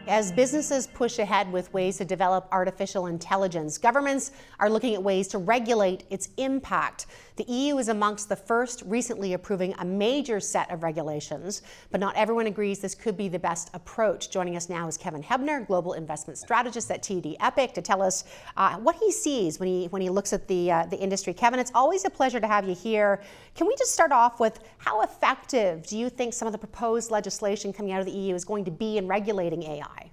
As businesses push ahead with ways to develop artificial intelligence, governments are looking at ways to regulate its impact. The EU is amongst the first, recently approving a major set of regulations, but not everyone agrees this could be the best approach. Joining us now is Kevin Hebner, Global Investment Strategist at TD Epoch, to tell us what he sees when he looks at the industry. Kevin, it's always a pleasure to have you here. Can we just start off with how effective do you think some of the proposed legislation coming out of the EU is going to be in regulating AI?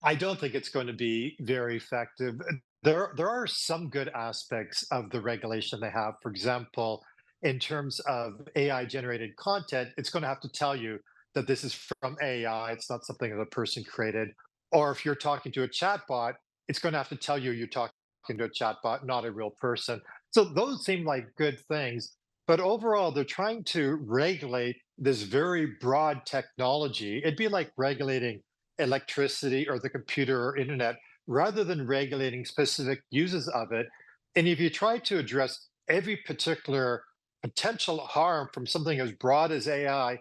I don't think it's going to be very effective. There are some good aspects of the regulation they have. For example, in terms of AI generated content, it's going to have to tell you that this is from AI. It's not something that a person created. Or if you're talking to a chatbot, it's going to have to tell you you're talking to a chatbot, not a real person. So those seem like good things. But overall, they're trying to regulate this very broad technology. It'd be like regulating electricity or the computer or internet rather than regulating specific uses of it. And if you try to address every particular potential harm from something as broad as AI,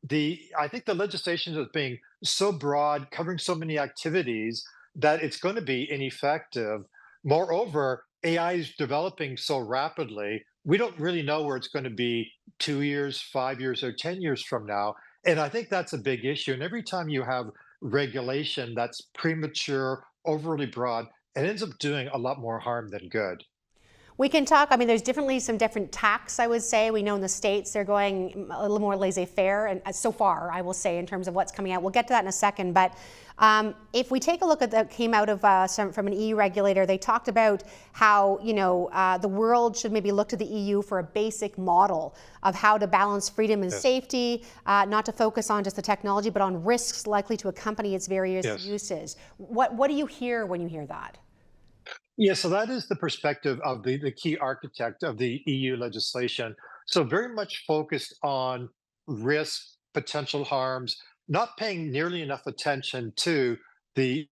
I think the legislation is being so broad, covering so many activities that it's going to be ineffective. Moreover, AI is developing so rapidly, we don't really know where it's going to be 2 years, 5 years, or 10 years from now. And I think that's a big issue. And every time you have regulation that's premature, overly broad, it ends up doing a lot more harm than good. We can talk, I mean, there's definitely some different tacks, I would say. We know in the States they're going a little more laissez-faire, and so far, I will say, in terms of what's coming out. We'll get to that in a second, but if we take a look at that came out of from an EU regulator, they talked about how, the world should maybe look to the EU for a basic model of how to balance freedom and safety, not to focus on just the technology, but on risks likely to accompany its various uses. What do you hear when you hear that? Yeah, so that is the perspective of the key architect of the EU legislation. So very much focused on risk, potential harms, not paying nearly enough attention to the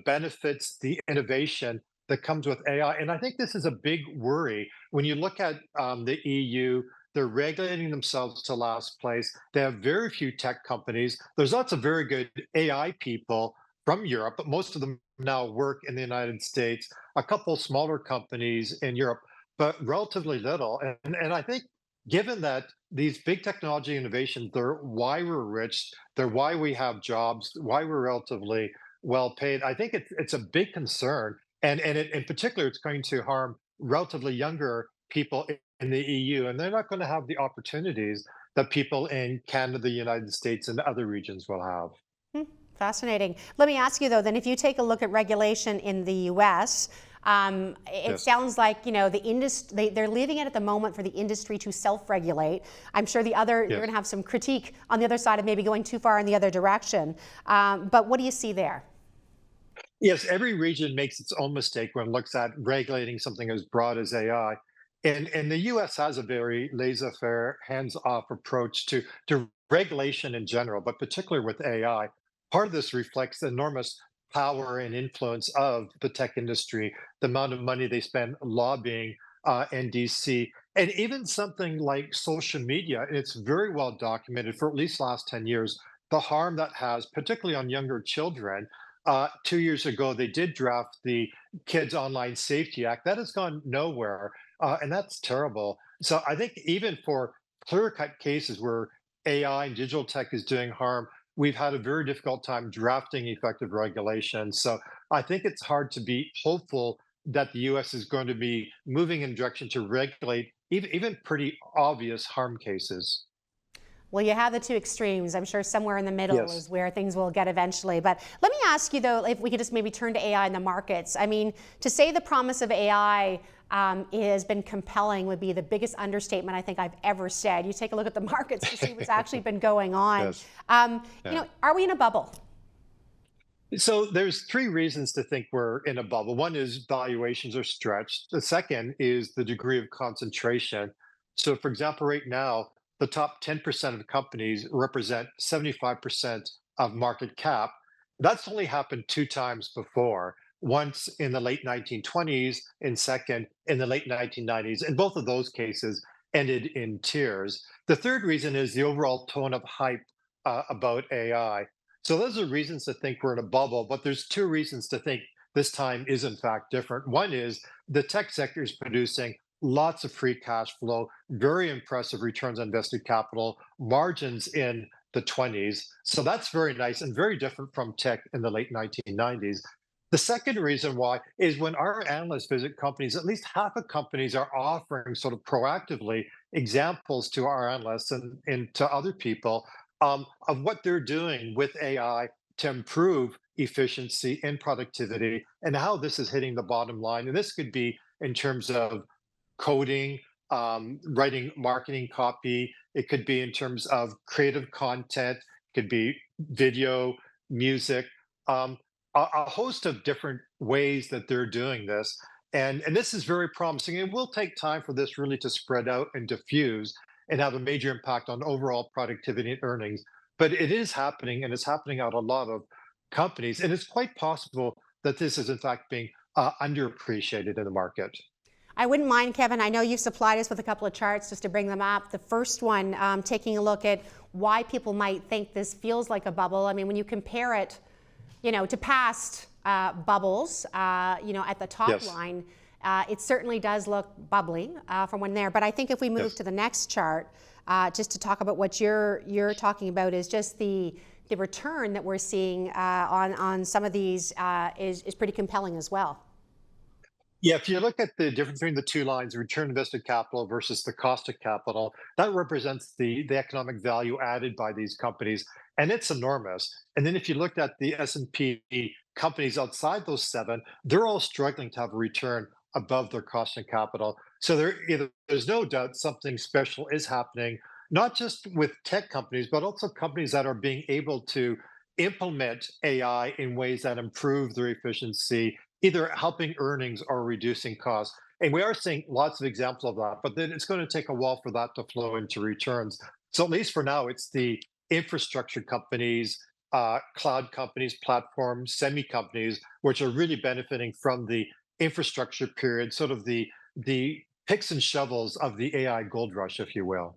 benefits, the innovation that comes with AI. And I think this is a big worry. When you look at the EU, they're regulating themselves to last place. They have very few tech companies. There's lots of very good AI people from Europe, but most of them now work in the United States, a couple smaller companies in Europe, but relatively little. And I think given that these big technology innovations, they're why we're rich, they're why we have jobs, why we're relatively well paid, I think it's a big concern. In particular, it's going to harm relatively younger people in the EU, and they're not going to have the opportunities that people in Canada, the United States, and other regions will have. Fascinating. Let me ask you though, then if you take a look at regulation in the US, it sounds like, the industry, they're leaving it at the moment for the industry to self-regulate. I'm sure you're going to have some critique on the other side of maybe going too far in the other direction. But what do you see there? Yes, every region makes its own mistake when it looks at regulating something as broad as AI. And the US has a very laissez-faire, hands-off approach to regulation in general, but particularly with AI. Part of this reflects the enormous power and influence of the tech industry, the amount of money they spend lobbying NDC, and even something like social media. It's very well documented for at least the last 10 years, the harm that has, particularly on younger children. 2 years ago, they did draft the Kids Online Safety Act. That has gone nowhere, and that's terrible. So I think even for clear-cut cases where AI and digital tech is doing harm, we've had a very difficult time drafting effective regulation. So I think it's hard to be hopeful that the US is going to be moving in direction to regulate even pretty obvious harm cases. Well, you have the two extremes. I'm sure somewhere in the middle is Yes. where things will get eventually. But let me ask you, though, if we could just maybe turn to AI in the markets. I mean, to say the promise of AI has been compelling would be the biggest understatement I think I've ever said. You take a look at the markets to see what's actually been going on. Yes. Yeah. Are we in a bubble? So there's three reasons to think we're in a bubble. One is valuations are stretched. The second is the degree of concentration. So, for example, right now, the top 10% of companies represent 75% of market cap. That's only happened two times before. Once in the late 1920s, and second in the late 1990s. And both of those cases ended in tears. The third reason is the overall tone of hype about AI. So those are reasons to think we're in a bubble, but there's two reasons to think this time is in fact different. One is the tech sector is producing lots of free cash flow, very impressive returns on invested capital, margins in the 20s. So that's very nice and very different from tech in the late 1990s. The second reason why is when our analysts visit companies, at least half of companies are offering sort of proactively examples to our analysts and to other people of what they're doing with AI to improve efficiency and productivity and how this is hitting the bottom line. And this could be in terms of coding, writing marketing copy. It could be in terms of creative content. It could be video, music, a host of different ways that they're doing this. And this is very promising. It will take time for this really to spread out and diffuse and have a major impact on overall productivity and earnings. But it is happening, and it's happening at a lot of companies. And it's quite possible that this is, in fact, being underappreciated in the market. I wouldn't mind, Kevin. I know you supplied us with a couple of charts just to bring them up. The first one, taking a look at why people might think this feels like a bubble. I mean, when you compare it, to past bubbles, at the top Yes. line, it certainly does look bubbly from one there. But I think if we move Yes. to the next chart, just to talk about what you're talking about, is just the return that we're seeing on some of these is pretty compelling as well. Yeah, if you look at the difference between the two lines, return on invested capital versus the cost of capital, that represents the economic value added by these companies, and it's enormous. And then if you looked at the S&P companies outside those seven, they're all struggling to have a return above their cost of capital. So there's no doubt something special is happening, not just with tech companies, but also companies that are being able to implement AI in ways that improve their efficiency, either helping earnings or reducing costs. And we are seeing lots of examples of that, but then it's going to take a while for that to flow into returns. So at least for now, it's the infrastructure companies, cloud companies, platforms, semi companies, which are really benefiting from the infrastructure period, sort of the picks and shovels of the AI gold rush, if you will.